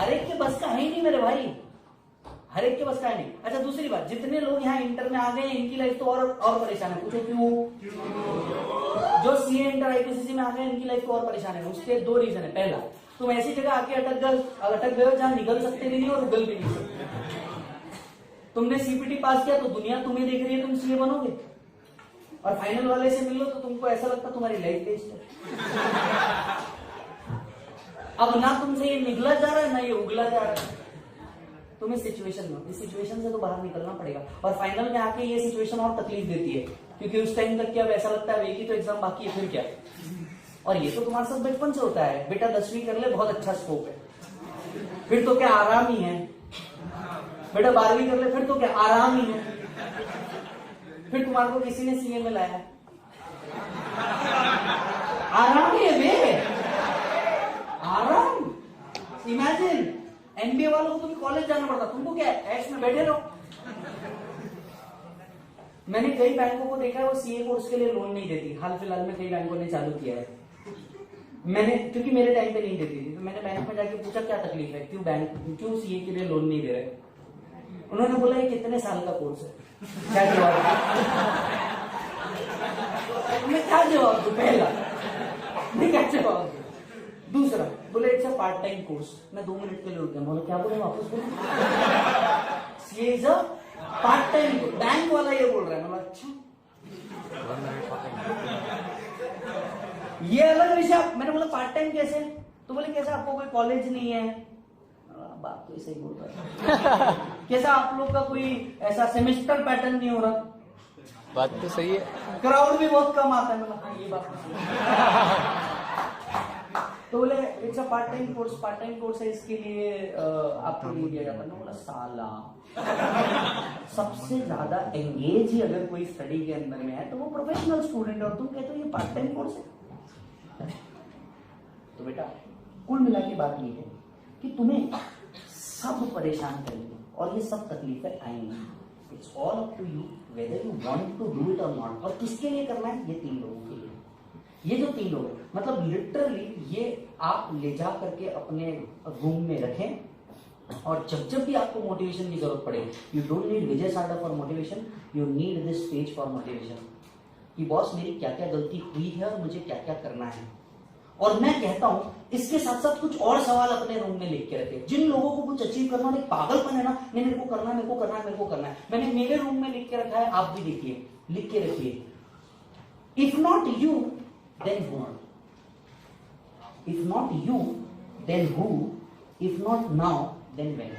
हर एक के बस का है ही नहीं मेरे भाई, हर एक के बस का है नहीं। अच्छा दूसरी बात, जितने लोग यहाँ इंटर में आ गए इनकी लाइफ तो और परेशान है, पूछो क्यों? जो सीए इंटर आईपीसीसी में आ गए इनकी लाइफ तो और परेशान है। उसके दो रीजन है। पहला, तुम ऐसी जगह आके अटक गए हो जहां निकल सकते भी नहीं और उगल भी नहीं सकते। तुमने सीपीटी पास किया तो दुनिया तुम्हें देख रही है, तुम सीए बनोगे, और फाइनल वाले से मिलो तो तुमको ऐसा लगता तुम्हारी लाइफ वेस्ट है। अब ना तुमसे ये निकला जा रहा है ना ये उगला जा रहा है, तुम्हें सिचुएशन में, इस सिचुएशन से तो बाहर निकलना पड़ेगा। और फाइनल में आके ये सिचुएशन और तकलीफ देती है, क्योंकि उस टाइम तक क्या ऐसा लगता है एक ही तो एग्जाम बाकी है, फिर क्या। और ये तो तुम्हारे साथ बचपन से होता है, बेटा 10वीं कर ले बहुत अच्छा स्कोप है, फिर तो क्या आराम ही है। बेटा 12वीं कर ले, फिर तो क्या आराम ही है। फिर तुम्हारे को किसी ने सीए में लाया, आराम ही है बे, आराम। इमेजिन एमबीए वालों को तुम्हें कॉलेज जाना पड़ता, तुमको क्या ऐश में बैठे रहो। मैंने कई बैंकों को देखा है वो सीए कोर्स के लिए लोन नहीं देती। हाल फिलहाल में कई बैंकों ने चालू किया है। मैंने, क्योंकि मेरे टाइम पे नहीं देती थी, तो मैंने बैंक में जाके पूछा क्या तकलीफ है, क्यों सीए के लिए लोन नहीं दे रहे। उन्होंने बोला ये कितने साल का कोर्स है। क्या जवाब, मैं क्या जवाब दूं? पहला मैं क्या जवाब दूं? दूसरा बोले it's a part time course. मैं 2 मिनट के लिए रुक गया, बोला क्या बोले वापस बोलो। ये is a part time course, bank वाला ये बोल रहा है। मतलब अच्छा ये अलग विषय। मैंने बोला पार्ट टाइम कैसे, तो बोले कैसे आपको कोई कॉलेज नहीं है, बात तो ऐसे ही बोल रहा है। कैसा आप लोग का कोई ऐसा सेमेस्टर पैटर्न नहीं हो रहा, बात तो सही है, क्राउड भी बहुत कम आता है। मतलब ये बात तो बोले it's a part time course, part time course है, इसके लिए आपको नहीं दिया जाता। मैं बोला साला सबसे ज्यादा एंगेज ही अगर कोई स्टडी के अंदर में है तो वो प्रोफेशनल स्टूडेंट है, और तुम कहते हो ये पार्ट टाइम कोर्स है। तो बेटा कुल मिला के बात ये है कि तुम्हें सब परेशान करेंगे और ये सब तकलीफें आएंगी। It's all up to you whether you want to do it और नॉट। और किसके लिए करना है? ये 3 लोगों के लिए। ये जो 3 लोग मतलब लिटरली ये आप ले जा करके अपने रूम में रखें, और जब जब भी आपको मोटिवेशन की जरूरत पड़े, यू डोंट नीड विजय साडा for motivation, you need this page for motivation. कि बॉस मेरी क्या क्या गलती हुई है और मुझे क्या क्या करना है। और मैं कहता हूं इसके साथ साथ कुछ और सवाल अपने रूम में लिख के रखे। जिन लोगों को कुछ अचीव करना है, पागलपन है ना, नहीं मेरे को करना है, मेरे को करना है, मेरे को करना है, मैंने मेरे रूम में लिख के रखा है, आप भी देखिए, लिख के रखिए। If not you then who, if not you then who, if not now then when.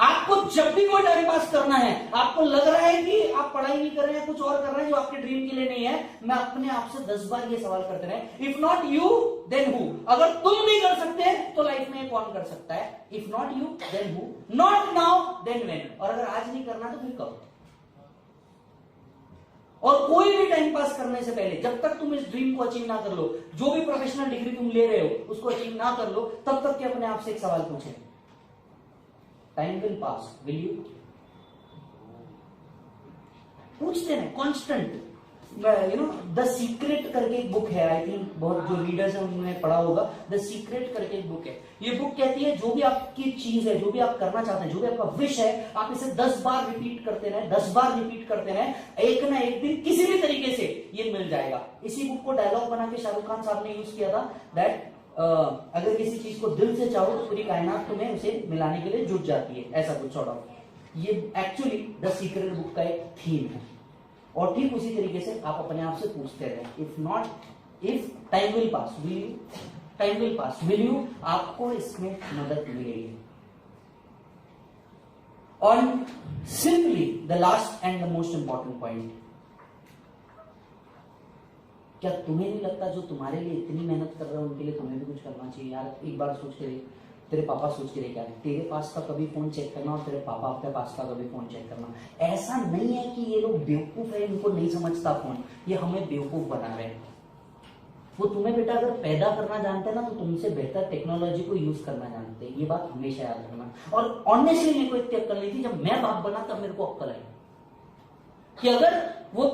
आपको जब भी कोई टाइम पास करना है, आपको लग रहा है कि आप पढ़ाई नहीं कर रहे हैं, कुछ और कर रहे हैं जो आपके ड्रीम के लिए नहीं है, मैं अपने आप से 10 बार ये सवाल करते रहे, if not you then who. अगर तुम नहीं कर सकते तो लाइफ में कौन कर सकता है? If not you then who, not now then when. और अगर आज नहीं करना तो फिर कब? और कोई भी टाइम पास करने से पहले, जब तक तुम इस ड्रीम को अचीव ना कर लो, जो भी प्रोफेशनल डिग्री तुम ले रहे हो उसको अचीव ना कर लो, तब तक के अपने आप से एक सवाल पूछे, time will pass, will you? पूछते हैं constant. You know the secret करके एक बुक है, आई थिंक बहुत जो रीडर्स हैं उन्होंने पढ़ा होगा। द सीक्रेट करके एक बुक है। ये बुक कहती है जो भी आपकी चीज है, जो भी आप करना चाहते हैं, जो भी आपका विश है, आप इसे 10 बार रिपीट करते रहे, 10 बार रिपीट करते रहे, एक ना एक दिन किसी भी तरीके से ये मिल जाएगा। इसी बुक को डायलॉग बना के शाहरुख खान साहब ने यूज किया था, दैट अगर किसी चीज को दिल से चाहो तो पूरी कायनात तुम्हें उसे मिलाने के लिए जुट जाती है, ऐसा कुछ सॉर्ट ऑफ। ये एक्चुअली द सीक्रेट बुक का एक थीम है। और ठीक उसी तरीके से आप अपने आप से पूछते रहे, if not, if time will pass will you, time will pass will you, आपको इसमें मदद मिलेगी। और simply the last and the most important point, क्या तुम्हें नहीं लगता जो तुम्हारे लिए इतनी मेहनत कर रहे हो उनके लिए तुम्हें भी कुछ करना चाहिए? यार एक बार सोच के देख, तेरे पापा सोच के देख, तेरे पास का कभी फोन चेक करना और तेरे पापा आपके पास का कभी फोन चेक करना। ऐसा नहीं है कि ये लोग बेवकूफ है, इनको नहीं समझता फोन, ये हमें बेवकूफ बना रहे हैं। वो तुम्हें बेटा अगर पैदा करना जानते हैं ना तो तुमसे बेहतर टेक्नोलॉजी को यूज करना जानते हैं, ये बात हमेशा याद रखना। और ऑनेस्टली मेरे को इतनी अक्ल नहीं थी, जब मैं बाप बना तब मेरे को अक्ल आई कि अगर वो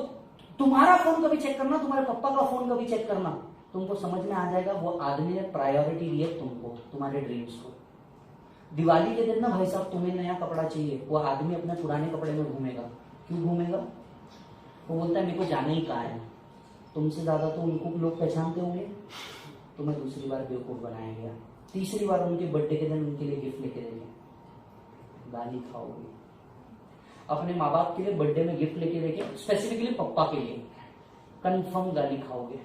तुम्हारा फोन कभी चेक करना, तुम्हारे पापा का फोन कभी चेक करना, तुमको समझ में आ जाएगा वो आदमी ने प्रायोरिटी दी है तुमको, तुम्हारे ड्रीम्स को। दिवाली के दिन ना भाई साहब तुम्हें नया कपड़ा चाहिए, वो आदमी अपने पुराने कपड़े में घूमेगा। क्यों घूमेगा? वो बोलता है मेरे को जाना ही कहाँ है। तुमसे ज्यादा तो उनको लोग पहचानते होंगे। तुम्हें दूसरी बार बेवकूफ बनाया गया, तीसरी बार उनके बर्थडे के दिन उनके लिए गिफ्ट लेके देंगे, गाली खाओगे। अपने माँ बाप के लिए बर्थडे में गिफ्ट लेके देंगे, स्पेसिफिकली पप्पा के लिए, कंफर्म गाली खाओगे।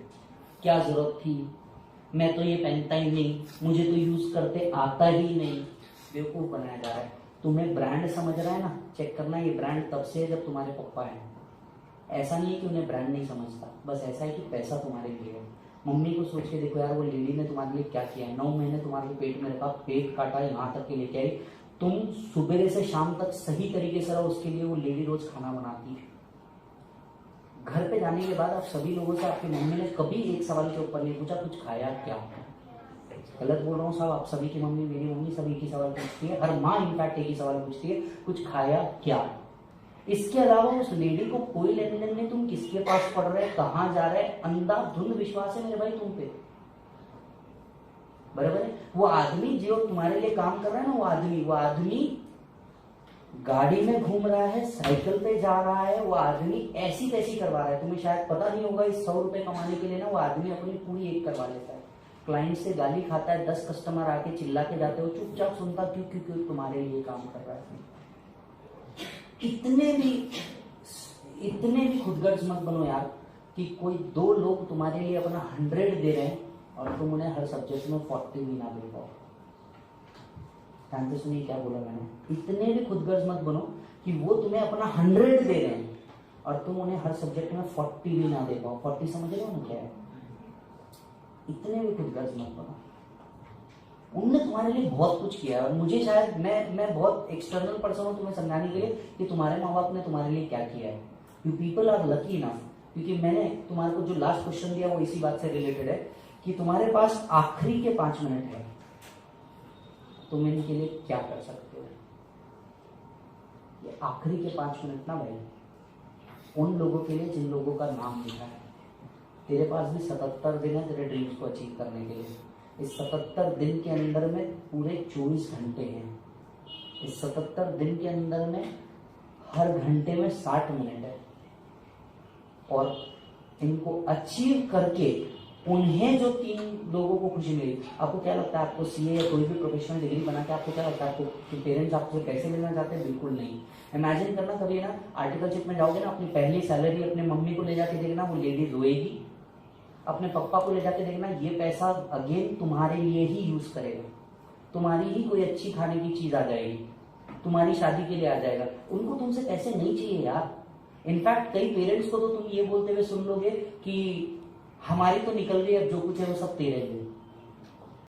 क्या जरूरत थी, मैं तो ये पहनता ही नहीं, मुझे तो यूज करते आता ही नहीं। बेवकूफ बनाया जा रहा है। तुम्हें ब्रांड समझ रहा है ना, चेक करना ये ब्रांड तब से है जब तुम्हारे पप्पा है। ऐसा नहीं है कि उन्हें ब्रांड नहीं समझता, बस ऐसा है कि पैसा तुम्हारे लिए है। मम्मी को सोच के देखो यार, वो लेडी ने तुम्हारे लिए क्या किया है। 9 महीने तुम्हारे पेट में रखा, पेट काटा, यहाँ तक के लेके आई। तुम सुबह से शाम तक सही तरीके से रहो, उसके लिए वो लेडी रोज खाना बनाती है। घर पे जाने के बाद आप सभी लोगों से आपकी मम्मी ने कभी एक सवाल के ऊपर नहीं पूछा कुछ खाया क्या। गलत बोल रहा हूँ साहब, आप सभी की मम्मी, मेरी मम्मी सभी की सवाल पूछती है, हर माँ इनफैक्ट एक ही सवाल पूछती है, कुछ खाया क्या। इसके अलावा उस लेडी को कोई लेन देन नहीं, तुम किसके पास पढ़ रहे, कहाँ जा रहे, अंधाधुंध विश्वास है मेरे भाई तुम पे। बराबर है। वो आदमी जो तुम्हारे लिए काम कर रहा है ना, वो आदमी गाड़ी में घूम रहा है, साइकिल पे जा रहा है, वो आदमी ऐसी तैसी करवा रहा है। तुम्हें शायद पता नहीं होगा, इस 100 रुपए कमाने के लिए ना वो आदमी अपनी पूरी एक करवा लेता है। क्लाइंट से गाली खाता है, 10 कस्टमर आके चिल्ला के जाते हो, चुपचाप सुनता क्यों? क्यों तुम्हारे लिए काम कर रहा है। इतने भी खुदगर्ज मत बनो यार कि कोई 2 लोग तुम्हारे लिए अपना 100 दे रहे हैं और तुम उन्हें हर सब्जेक्ट में 40 भी ना दे पाओ। ध्यान से सुनिए क्या बोला मैंने। इतने भी खुदगर्ज मत बनो कि वो तुम्हें अपना 100 दे रहे हैं और तुम उन्हें हर सब्जेक्ट में 40 भी ना दे पाओ। 40 समझ रहे हो ना क्या है? इतने भी खुदगर्ज मत बनो। उनने तुम्हारे लिए बहुत कुछ किया और मुझे शायद मैं बहुत एक्सटर्नल पर्सन हूं तुम्हें समझाने के लिए कि तुम्हारे माँ बाप ने तुम्हारे लिए क्या किया है। You people are lucky enough, क्योंकि मैंने तुम्हारे को जो लास्ट क्वेश्चन दिया वो इसी बात से रिलेटेड है कि तुम्हारे पास आखिरी के 5 मिनट है, तुम इनके लिए क्या कर सकते हो। ये आखिरी के 5 मिनट ना भाई उन लोगों के लिए जिन लोगों का नाम लिखा है। तेरे पास भी 77 दिन है तेरे ड्रीम्स को अचीव करने के लिए। इस 77 दिन के अंदर में पूरे 24 घंटे हैं। इस 77 दिन के अंदर में हर घंटे में 60 मिनट है और इनको अचीव करके उन्हें जो 3 लोगों को खुशी मिली। आपको क्या लगता है, आपको सीए या कोई भी प्रोफेशनल डिग्री बना के आपको क्या लगता है, आपको पेरेंट्स आपसे पैसे लेना चाहते हैं? बिल्कुल नहीं। इमेजिन करना कभी ना आर्टिकलशिप में जाओगे ना, अपनी पहली सैलरी अपने मम्मी को ले जाके देखना, वो लेडी रोएगी। अपने पापा को ले जाके देखना, ये पैसा अगेन तुम्हारे लिए ही यूज करेगा, तुम्हारी ही कोई अच्छी खाने की चीज आ जाएगी, तुम्हारी शादी के लिए आ जाएगा। उनको तुमसे पैसे नहीं चाहिए यार। इनफैक्ट कई पेरेंट्स को तो तुम ये बोलते हुए सुन लोगे कि हमारी तो निकल गई, अब जो कुछ है वो सब तेरे लिए।